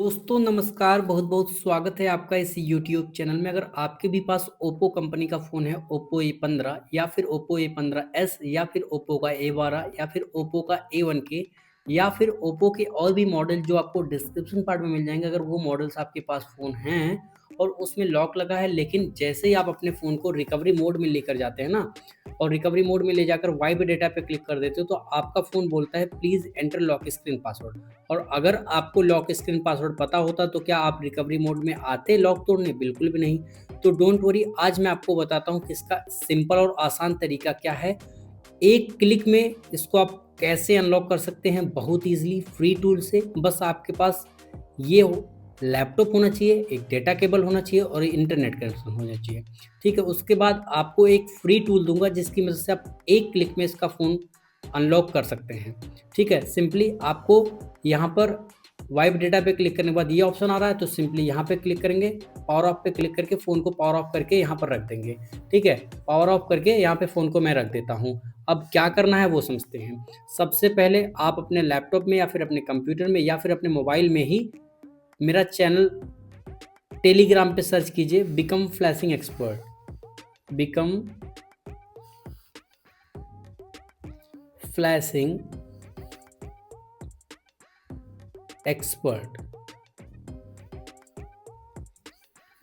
दोस्तों नमस्कार, बहुत-बहुत स्वागत है आपका इस यूट्यूब चैनल में। अगर आपके भी पास ओप्पो कंपनी का फ़ोन है, ओप्पो ए15 या फिर ओप्पो ए15s या फिर ओप्पो का ए12 या फिर ओप्पो का ए1के या फिर ओप्पो के और भी मॉडल जो आपको डिस्क्रिप्शन पार्ट में मिल जाएँगे, अगर वो मॉडल्स आपके पास फ़ोन हैं और उसमें लॉक लगा है, लेकिन जैसे ही आप अपने फ़ोन को रिकवरी मोड में लेकर जाते हैं ना और रिकवरी मोड में ले जाकर वाइप डेटा पे क्लिक कर देते हो, तो आपका फ़ोन बोलता है please enter lock screen password. और अगर आपको लॉक स्क्रीन पासवर्ड पता होता तो क्या आप रिकवरी मोड में आते लॉक तोड़ने? बिल्कुल भी नहीं। तो डोंट वरी, आज मैं आपको बताता हूँ कि इसका सिंपल और आसान तरीका क्या है। एक क्लिक में इसको आप कैसे अनलॉक कर सकते हैं बहुत ईज़िली फ्री टूल से। बस आपके पास ये हो लैपटॉप होना चाहिए, एक डेटा केबल होना चाहिए और इंटरनेट कनेक्शन होना चाहिए। ठीक है? उसके बाद आपको एक फ्री टूल दूँगा जिसकी मदद से आप एक क्लिक में इसका फ़ोन अनलॉक कर सकते हैं। ठीक है? सिंपली आपको यहाँ पर वाइप डेटा पे क्लिक करने के बाद ये ऑप्शन आ रहा है, तो सिंपली यहाँ पे क्लिक करेंगे, पावर ऑफ पे क्लिक करके फ़ोन को पावर ऑफ करके यहाँ पर रख देंगे। ठीक है? पावर ऑफ करके यहाँ पे फ़ोन को मैं रख देता हूँ। अब क्या करना है वो समझते हैं। सबसे पहले आप अपने लैपटॉप में या फिर अपने कंप्यूटर में या फिर अपने मोबाइल में ही मेरा चैनल टेलीग्राम पे सर्च कीजिए, become flashing expert, become flashing expert,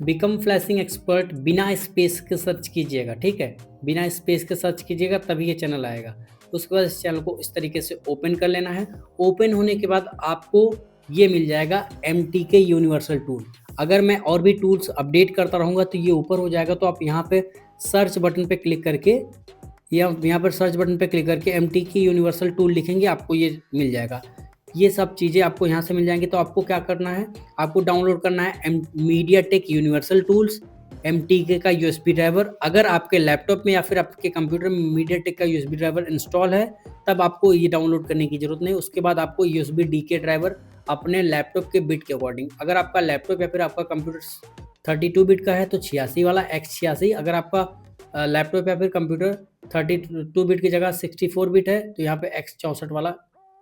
become flashing expert बिना स्पेस के सर्च कीजिएगा। ठीक है? बिना स्पेस के सर्च कीजिएगा तभी ये चैनल आएगा। उसके बाद इस चैनल को इस तरीके से ओपन कर लेना है। ओपन होने के बाद आपको ये मिल जाएगा एमटीके यूनिवर्सल टूल। अगर मैं और भी टूल्स अपडेट करता रहूँगा तो ये ऊपर हो जाएगा, तो आप यहाँ पे सर्च बटन पे क्लिक करके या यहाँ पर सर्च बटन पे क्लिक करके एमटीके यूनिवर्सल टूल लिखेंगे, आपको ये मिल जाएगा। ये सब चीज़ें आपको यहाँ से मिल जाएँगी। तो आपको क्या करना है, आपको डाउनलोड करना है मीडियाटेक यूनिवर्सल टूल्स, एमटीके का यूएसबी ड्राइवर। अगर आपके लैपटॉप में या फिर आपके कंप्यूटर में मीडियाटेक का यूएसबी ड्राइवर इंस्टॉल है, तब आपको ये डाउनलोड करने की ज़रूरत नहीं। उसके बाद आपको यूएसबी डीके ड्राइवर अपने लैपटॉप के बिट के अकॉर्डिंग, अगर आपका लैपटॉप या फिर आपका कंप्यूटर 32 बिट का है तो 86 वाला x86, अगर आपका लैपटॉप या फिर कंप्यूटर 32 बिट की जगह 64 बिट है तो यहाँ पे x64 वाला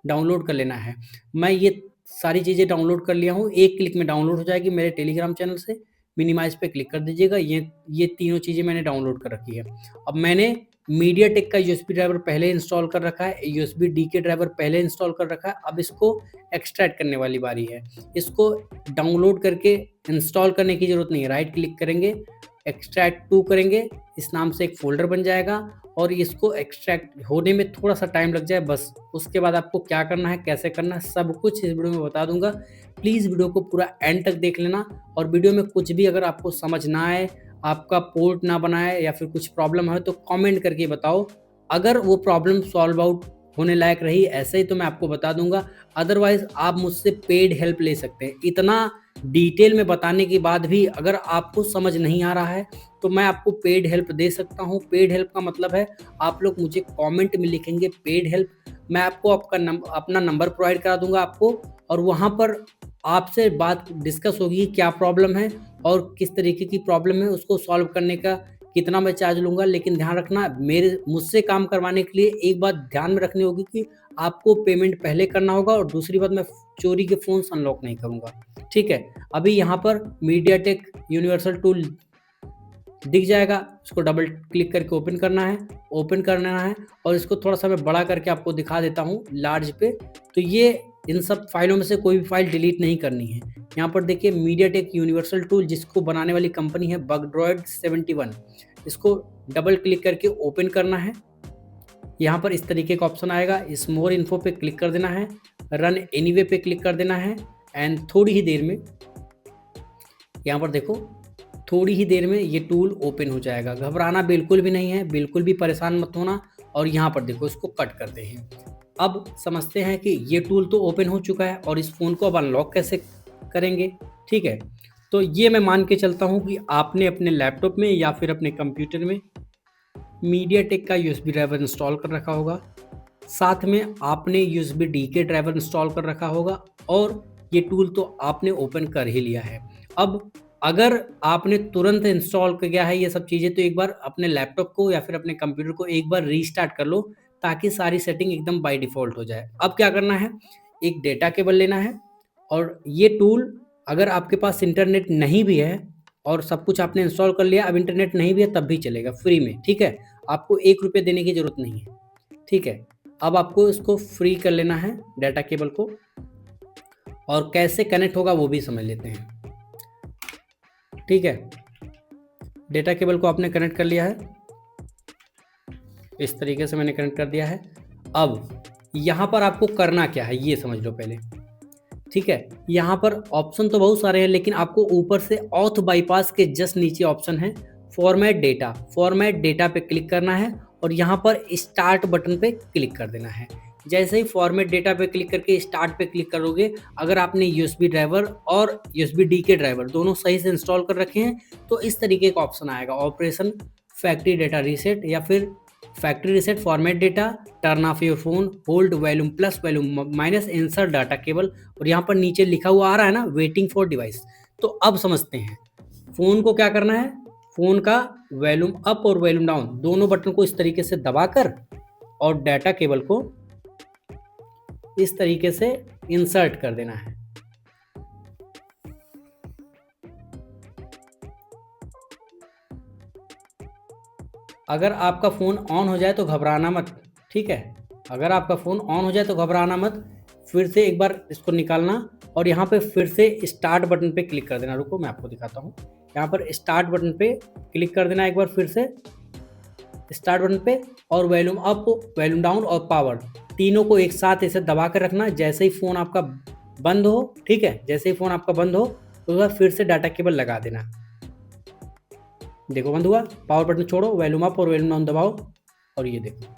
डाउनलोड कर लेना है। मैं ये सारी चीज़ें डाउनलोड कर लिया हूँ, एक क्लिक में डाउनलोड हो जाएगी मेरे टेलीग्राम चैनल से। मिनिमाइज़ पे क्लिक कर दीजिएगा। ये तीनों चीज़ें मैंने डाउनलोड कर रखी है। अब मैंने मीडियाटेक का यूएसबी ड्राइवर पहले इंस्टॉल कर रखा है, यूएसबी डीके ड्राइवर पहले इंस्टॉल कर रखा है। अब इसको एक्सट्रैक्ट करने वाली बारी है। इसको डाउनलोड करके इंस्टॉल करने की ज़रूरत नहीं है। राइट क्लिक करेंगे, एक्सट्रैक्ट टू करेंगे, इस नाम से एक फ़ोल्डर बन जाएगा और इसको एक्सट्रैक्ट होने में थोड़ा-सा टाइम लग जाए बस। उसके बाद आपको क्या करना है, कैसे करना है, सब कुछ इस वीडियो में बता दूँगा। प्लीज़ वीडियो को पूरा एंड तक देख लेना और वीडियो में कुछ भी अगर आपको समझ ना आए, आपका पोर्ट ना बना है या फिर कुछ प्रॉब्लम है तो कमेंट करके बताओ। अगर वो प्रॉब्लम सॉल्व आउट होने लायक रही ऐसे ही तो मैं आपको बता दूँगा, अदरवाइज़ आप मुझसे पेड हेल्प ले सकते हैं। इतना डिटेल में बताने के बाद भी अगर आपको समझ नहीं आ रहा है, तो मैं आपको पेड हेल्प दे सकता हूँ। पेड हेल्प का मतलब है आप लोग मुझे कमेंट में लिखेंगे पेड हेल्प, मैं आपको अपना नंबर प्रोवाइड करा दूँगा आपको और वहाँ पर आपसे बात डिस्कस होगी क्या प्रॉब्लम है और किस तरीके की प्रॉब्लम है, उसको सॉल्व करने का कितना मैं चार्ज लूँगा। लेकिन ध्यान रखना, मेरे मुझसे काम करवाने के लिए एक बात ध्यान में रखनी होगी कि आपको पेमेंट पहले करना होगा और दूसरी बात, मैं चोरी के फ़ोन्स अनलॉक नहीं करूँगा। ठीक है? अभी यहाँ पर मीडियाटेक यूनिवर्सल टूल दिख जाएगा, इसको डबल क्लिक करके ओपन करना है और इसको थोड़ा-सा मैं बड़ा करके आपको दिखा देता हूँ लार्ज पे। तो ये इन सब फाइलों में से कोई भी फाइल डिलीट नहीं करनी है। यहाँ पर देखिए मीडियाटेक यूनिवर्सल टूल, जिसको बनाने वाली कंपनी है बगड्रॉइड 71, इसको डबल क्लिक करके ओपन करना है। यहाँ पर इस तरीके का ऑप्शन आएगा, इस मोर इन्फो पे क्लिक कर देना है, रन एनीवे पे क्लिक कर देना है एंड थोड़ी ही देर में यहाँ पर देखो, थोड़ी ही देर में ये टूल ओपन हो जाएगा। घबराना बिल्कुल भी नहीं है, बिल्कुल भी परेशान मत होना। और यहाँ पर देखो, इसको कट करते हैं। अब समझते हैं कि ये टूल तो ओपन हो चुका है और इस फ़ोन को अब अनलॉक कैसे करेंगे। ठीक है? तो ये मैं मान के चलता हूँ कि आपने अपने लैपटॉप में या फिर अपने कंप्यूटर में मीडियाटेक का यूएसबी ड्राइवर इंस्टॉल कर रखा होगा, साथ में आपने यूएसबी डीके ड्राइवर इंस्टॉल कर रखा होगा और ये टूल तो आपने ओपन कर ही लिया है। अब अगर आपने तुरंत इंस्टॉल किया है ये सब चीज़ें, तो एक बार अपने लैपटॉप को या फिर अपने कंप्यूटर को एक बार रीस्टार्ट कर लो ताकि सारी सेटिंग एकदम बाय डिफ़ॉल्ट हो जाए। अब क्या करना है, एक डेटा केबल लेना है और ये टूल अगर आपके पास इंटरनेट नहीं भी है और सब कुछ आपने इंस्टॉल कर लिया, अब इंटरनेट नहीं भी है तब भी चलेगा फ्री में, ठीक है। आपको 1 रुपये देने की ज़रूरत नहीं है, ठीक है। अब आपको इसको फ्री कर लेना है डाटा केबल को, और कैसे कनेक्ट होगा वो भी समझ लेते हैं, ठीक है। डेटा केबल को आपने कनेक्ट कर लिया है, इस तरीके से मैंने कनेक्ट कर दिया है। अब यहाँ पर आपको करना क्या है ये समझ लो पहले, ठीक है। यहाँ पर ऑप्शन तो बहुत सारे हैं, लेकिन आपको ऊपर से ऑथ बाईपास के जस्ट नीचे ऑप्शन है फॉर्मेट डेटा। फॉर्मेट डेटा पे क्लिक करना है और यहाँ पर स्टार्ट बटन पे क्लिक कर देना है। जैसे ही फॉर्मेट डेटा पे क्लिक करके स्टार्ट पे क्लिक करोगे, अगर आपने यूएसबी ड्राइवर और यूएसबी डी के ड्राइवर दोनों सही से इंस्टॉल कर रखे हैं तो इस तरीके का ऑप्शन आएगा, ऑपरेशन फैक्ट्री डेटा रीसेट, या फिर factory reset format data, turn off your phone, hold volume plus volume minus, insert data cable, और यहाँ पर नीचे लिखा हुआ आ रहा है ना वेटिंग फॉर डिवाइस। तो अब समझते हैं फ़ोन को क्या करना है। फ़ोन का वॉल्यूम अप और वॉल्यूम डाउन दोनों बटन को इस तरीके से दबाकर और डाटा केबल को इस तरीके से इंसर्ट कर देना है। अगर आपका फ़ोन ऑन हो जाए तो घबराना मत, ठीक है। अगर आपका फ़ोन ऑन हो जाए तो घबराना मत, फिर से एक बार इसको निकालना और यहाँ पे फिर से स्टार्ट बटन पे क्लिक कर देना। रुको मैं आपको दिखाता हूँ, यहाँ पर स्टार्ट बटन पे क्लिक कर देना एक बार फिर से, स्टार्ट बटन पे, और वॉल्यूम अप, वॉल्यूम डाउन और पावर तीनों को एक साथ ऐसे दबा कर रखना। जैसे ही फ़ोन आपका बंद हो, ठीक है, जैसे ही फ़ोन आपका बंद हो तो उसके बाद फिर से डाटा केबल लगा देना। देखो बंद हुआ, पावर बटन छोड़ो, वॉल्यूम अप और वॉल्यूम डाउन दबाओ और ये देखो।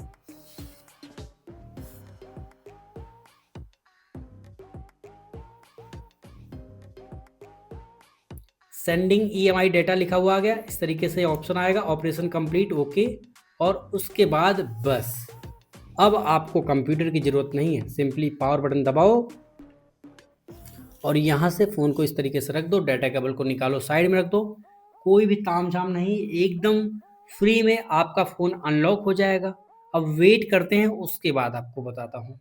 सेंडिंग ईएमआई डेटा लिखा हुआ आ गया, इस तरीके से ऑप्शन आएगा, ऑपरेशन कंप्लीट, ओके। और उसके बाद बस अब आपको कंप्यूटर की ज़रूरत नहीं है, सिंपली पावर बटन दबाओ और यहाँ से फ़ोन को इस तरीके से रख दो, डाटा केबल को निकालो साइड में रख दो, कोई भी तामझाम नहीं, एकदम फ्री में आपका फ़ोन अनलॉक हो जाएगा। अब वेट करते हैं, उसके बाद आपको बताता हूँ।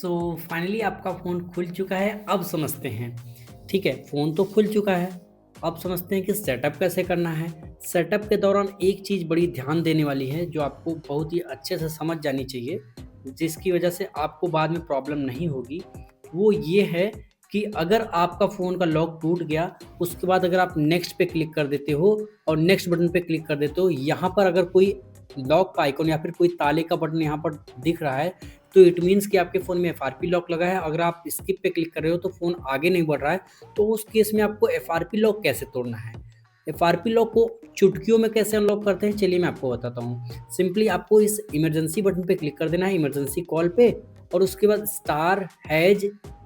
सो फाइनली आपका फ़ोन खुल चुका है, अब समझते हैं। ठीक है, फ़ोन तो खुल चुका है, अब समझते हैं कि सेटअप कैसे करना है। सेटअप के दौरान एक चीज़ बड़ी ध्यान देने वाली है, जो आपको बहुत ही अच्छे से समझ जानी चाहिए, जिसकी वजह से आपको बाद में प्रॉब्लम नहीं होगी। वो ये है कि अगर आपका फ़ोन का लॉक टूट गया, उसके बाद अगर आप नेक्स्ट पे क्लिक कर देते हो और नेक्स्ट बटन पे क्लिक कर देते हो, यहाँ पर अगर कोई लॉक का आइकॉन या फिर कोई ताले का बटन यहाँ पर दिख रहा है, तो इट मीन्स कि आपके फ़ोन में एफआरपी लॉक लगा है। अगर आप स्किप पे क्लिक कर रहे हो तो फ़ोन आगे नहीं बढ़ रहा है, तो उस केस में आपको एफआरपी लॉक कैसे तोड़ना है? एफआरपी लॉक को चुटकियों में कैसे अनलॉक करते हैं, चलिए मैं आपको बताता हूँ। सिंपली आपको इस इमरजेंसी बटन पे क्लिक कर देना है, इमरजेंसी कॉल पे, और उसके बाद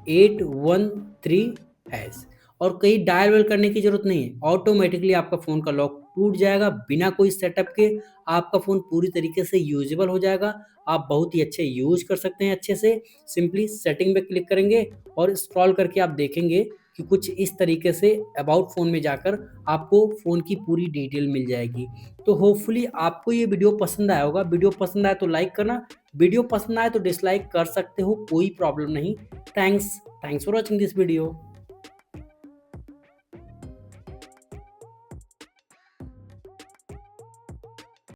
*813# और कहीं डायल वायल करने की ज़रूरत नहीं है। ऑटोमेटिकली आपका फ़ोन का लॉक टूट जाएगा बिना कोई सेटअप के। आपका फ़ोन पूरी तरीके से यूज़ेबल हो जाएगा। आप बहुत ही अच्छे यूज़ कर सकते हैं अच्छे से। सिंपली सेटिंग पे क्लिक करेंगे और स्क्रॉल करके आप देखेंगे कि कुछ इस तरीके से अबाउट फ़ोन में जाकर आपको फ़ोन की पूरी डिटेल मिल जाएगी। तो होपफुली आपको ये वीडियो पसंद आया होगा। वीडियो पसंद आए तो लाइक करना, वीडियो पसंद आए तो डिसलाइक कर सकते हो, कोई प्रॉब्लम नहीं। Thanks for watching this video.